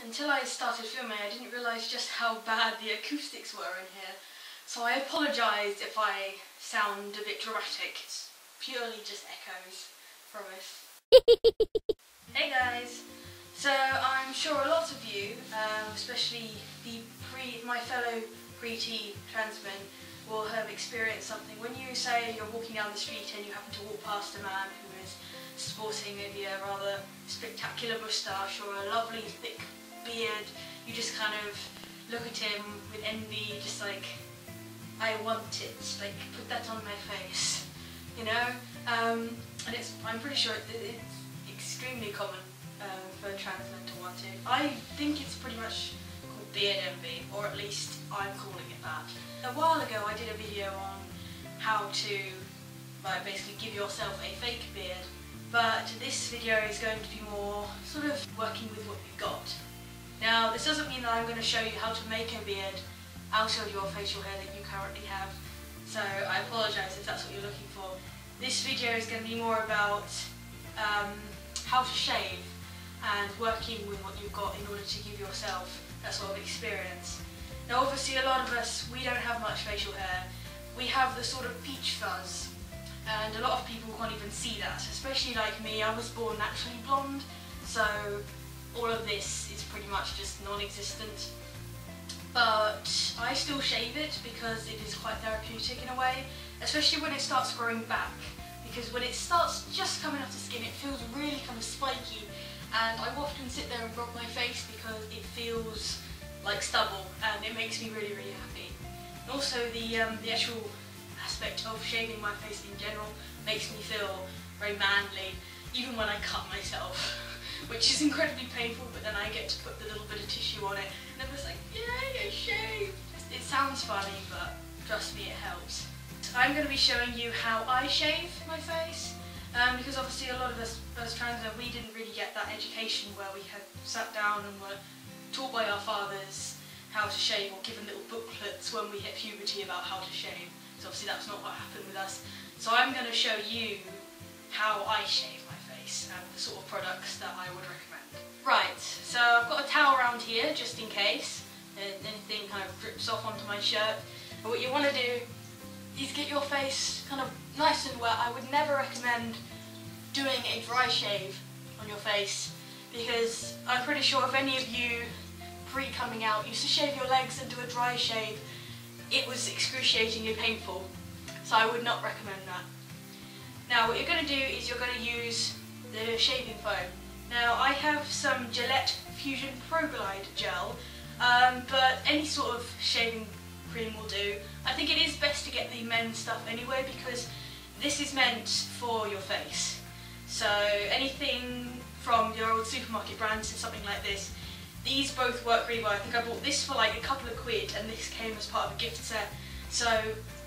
Until I started filming, I didn't realise just how bad the acoustics were in here. So I apologise if I sound a bit dramatic. It's purely just echoes, promise. Hey guys! So I'm sure a lot of you, especially my fellow pre-T transmen, will have experienced something. When you say you're walking down the street and you happen to walk past a man who is sporting maybe a rather spectacular moustache or a lovely thick beard, you just kind of look at him with envy, just like, I want it, like, put that on my face, you know? And I'm pretty sure it's extremely common for trans men to want it. I think it's pretty much called beard envy, or at least I'm calling it that. A while ago I did a video on how to basically give yourself a fake beard, but this video is going to be more sort of working with what you've got. Now, this doesn't mean that I'm going to show you how to make a beard out of your facial hair that you currently have, so I apologise if that's what you're looking for. This video is going to be more about how to shave and working with what you've got in order to give yourself that sort of experience. Now obviously a lot of us, we don't have much facial hair. We have the sort of peach fuzz, and a lot of people can't even see that, especially like me. I was born naturally blonde, so all of this is pretty much just non-existent. But I still shave it because it is quite therapeutic in a way, especially when it starts growing back. Because when it starts just coming off the skin, it feels really kind of spiky, and I often sit there and rub my face because it feels like stubble, and it makes me really, really happy. And also the actual aspect of shaving my face in general makes me feel very manly, even when I cut myself, which is incredibly painful, but then I get to put the little bit of tissue on it, and I'm just like, yay, I shaved! It sounds funny, but trust me, it helps. I'm going to be showing you how I shave my face, because obviously a lot of us as trans men, we didn't really get that education where we had sat down and were taught by our fathers how to shave, or given little booklets when we hit puberty about how to shave. So obviously that's not what happened with us. So I'm going to show you how I shave my face and the sort of products that I would recommend. Right, so I've got a towel around here just in case anything kind of drips off onto my shirt. And what you want to do is get your face kind of nice and wet. I would never recommend doing a dry shave on your face, because I'm pretty sure if any of you pre-coming out used to shave your legs and do a dry shave, it was excruciatingly painful, so I would not recommend that. Now what you're going to do is you're going to use the shaving foam. Now I have some Gillette Fusion Pro Glide gel, but any sort of shaving cream will do. I think it is best to get the men's stuff anyway, because this is meant for your face. So anything from your old supermarket brands to something like this, these both work really well. I think I bought this for like a couple of quid, and this came as part of a gift set, so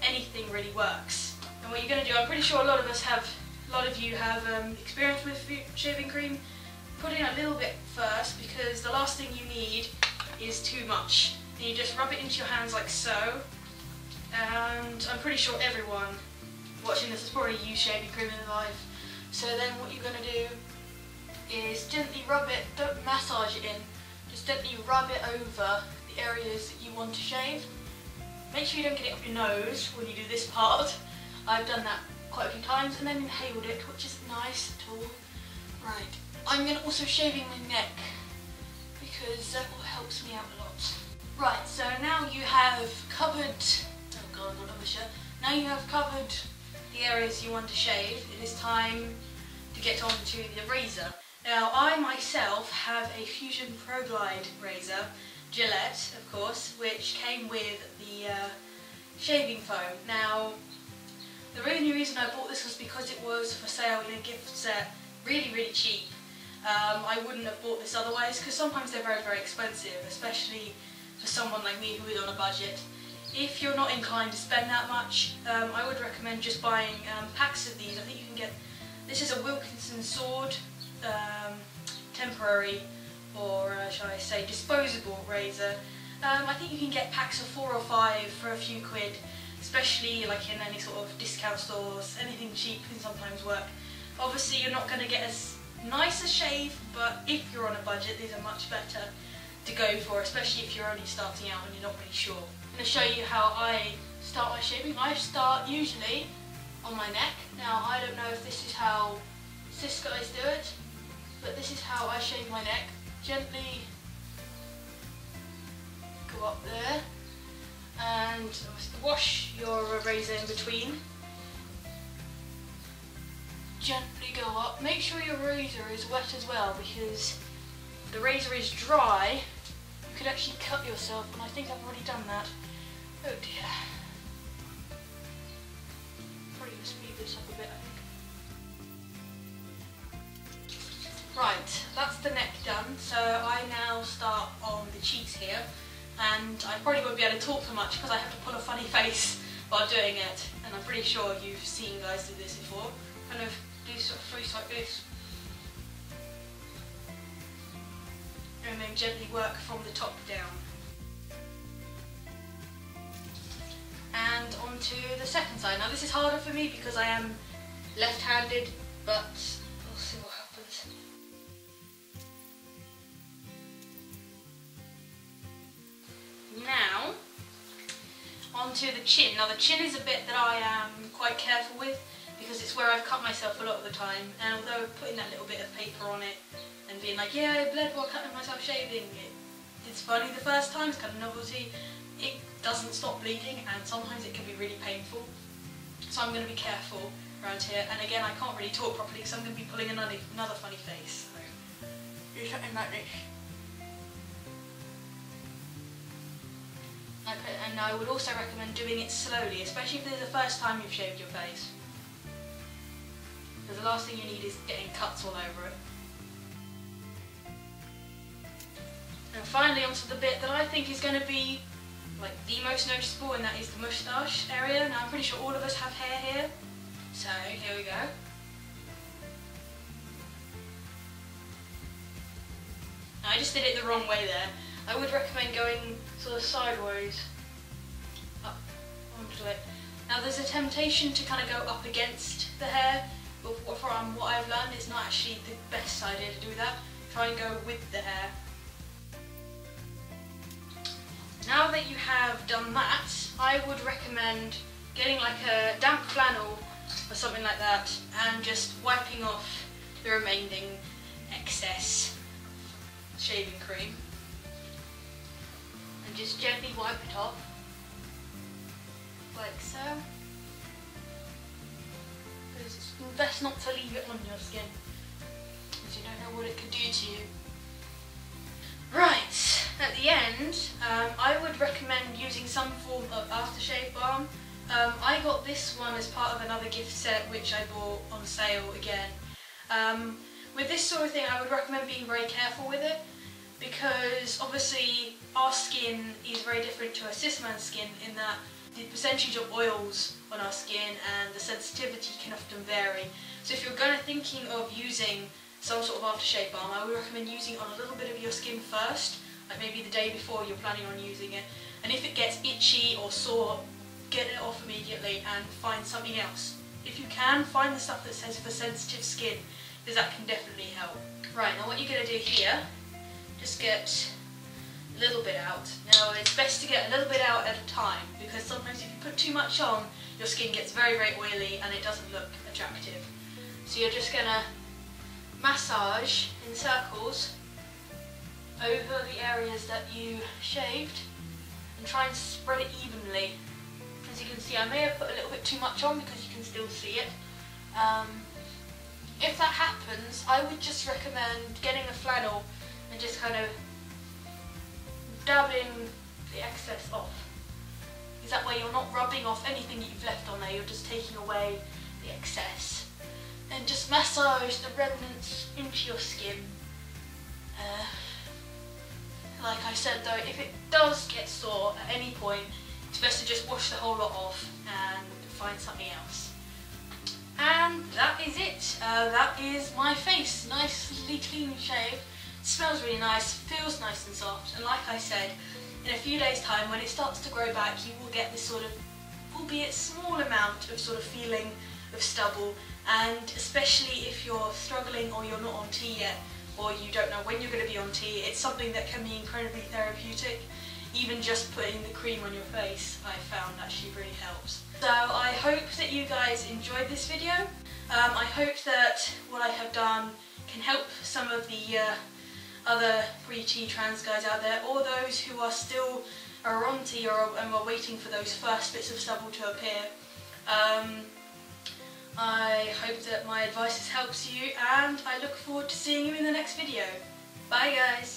anything really works. And what you're going to do, I'm pretty sure a lot of you have experience with shaving cream. Put in a little bit first, because the last thing you need is too much. And you just rub it into your hands like so, and I'm pretty sure everyone watching this has probably used shaving cream in their life. So then what you're going to do is gently rub it, don't massage it in, just gently rub it over the areas that you want to shave. Make sure you don't get it up your nose when you do this part. I've done that quite a few times, and then inhaled it, which is nice at all. Right, I'm going to also shaving my neck, because that helps me out a lot. Right, so now you have covered, oh god, I got on the shirt. Now you have covered the areas you want to shave, it is time to get on to the razor. Now I myself have a Fusion Pro Glide razor, Gillette of course, which came with the shaving foam. Now the only reason I bought this was because it was for sale in a gift set, really, really cheap. I wouldn't have bought this otherwise, because sometimes they're very, very expensive, especially for someone like me who is on a budget. If you're not inclined to spend that much, I would recommend just buying packs of these. I think you can get, this is a Wilkinson Sword temporary, or shall I say disposable razor. I think you can get packs of 4 or 5 for a few quid, especially like in any sort of discount stores. Anything cheap can sometimes work. Obviously you're not going to get as nice a shave, but if you're on a budget, these are much better. to go for, especially if you're only starting out and you're not really sure. I'm going to show you how I start my shaving. I start usually on my neck. Now I don't know if this is how cis guys do it, but this is how I shave my neck. Gently go up there and wash your razor in between. Gently go up. Make sure your razor is wet as well, because if the razor is dry, you could actually cut yourself, and I think I've already done that. Oh dear. Probably going to speed this up a bit, I think. Right, that's the neck done, so I now start on the cheeks here, and I probably won't be able to talk so much because I have to put a funny face while doing it, and I'm pretty sure you've seen guys do this before. Kind of do sort of face like this, and then gently work from the top down. And onto the second side. Now this is harder for me because I am left-handed, but we'll see what happens. Now, onto the chin. Now the chin is a bit that I am quite careful with because it's where I've cut myself a lot of the time, and although putting that little bit of paper on it and being like, yeah, I bled while cutting myself shaving, it's funny the first time, it's kind of novelty, it doesn't stop bleeding and sometimes it can be really painful. So I'm going to be careful around here, and again I can't really talk properly because I'm going to be pulling another funny face. So, do something like this. And I would also recommend doing it slowly, especially if this is the first time you've shaved your face. Because the last thing you need is getting cuts all over it. And finally onto the bit that I think is going to be like the most noticeable, and that is the moustache area. Now I'm pretty sure all of us have hair here, so here we go. Now, I just did it the wrong way there. I would recommend going sort of sideways up onto it. Now there's a temptation to kind of go up against the hair, but from what I've learned, it's not actually the best idea to do that. Try and go with the hair. Now that you have done that, I would recommend getting like a damp flannel or something like that and just wiping off the remaining excess shaving cream. And just gently wipe it off, like so. Because it's best not to leave it on your skin, because you don't know what it could do to you. Right, at the end, I would recommend using some form of aftershave balm. I got this one as part of another gift set which I bought on sale again. With this sort of thing, I would recommend being very careful with it, because obviously our skin is very different to a cis man's skin in that the percentage of oils on our skin and the sensitivity can often vary. So if you're thinking of using some sort of aftershave balm, I would recommend using it on a little bit of your skin first, like maybe the day before you're planning on using it. And if it gets itchy or sore, get it off immediately and find something else. If you can, find the stuff that says for sensitive skin, because that can definitely help. Right, now what you're going to do here, just get a little bit out. Now it's best to get a little bit out at a time, because sometimes if you put too much on, your skin gets very, very oily and it doesn't look attractive. So you're just going to massage in circles over the areas that you shaved and try and spread it evenly. As you can see, I may have put a little bit too much on because you can still see it. If that happens, I would just recommend getting a flannel and just kind of dabbing the excess off. Because that way you're not rubbing off anything that you've left on there, you're just taking away the excess. And just massage the remnants into your skin. Like I said though, if it does get sore at any point, it's best to just wash the whole lot off and find something else. And that is it. That is my face. Nicely clean shaved. Smells really nice, feels nice and soft, and like I said, in a few days time when it starts to grow back, you will get this sort of, albeit small amount of sort of feeling of stubble. And especially if you're struggling or you're not on tea yet, or you don't know when you're going to be on tea, it's something that can be incredibly therapeutic. Even just putting the cream on your face, I found actually really helps. So I hope that you guys enjoyed this video. I hope that what I have done can help some of the other pre-tea trans guys out there, or those who are still on tea and are waiting for those first bits of stubble to appear. I hope that my advice helps you, and I look forward to seeing you in the next video. Bye guys!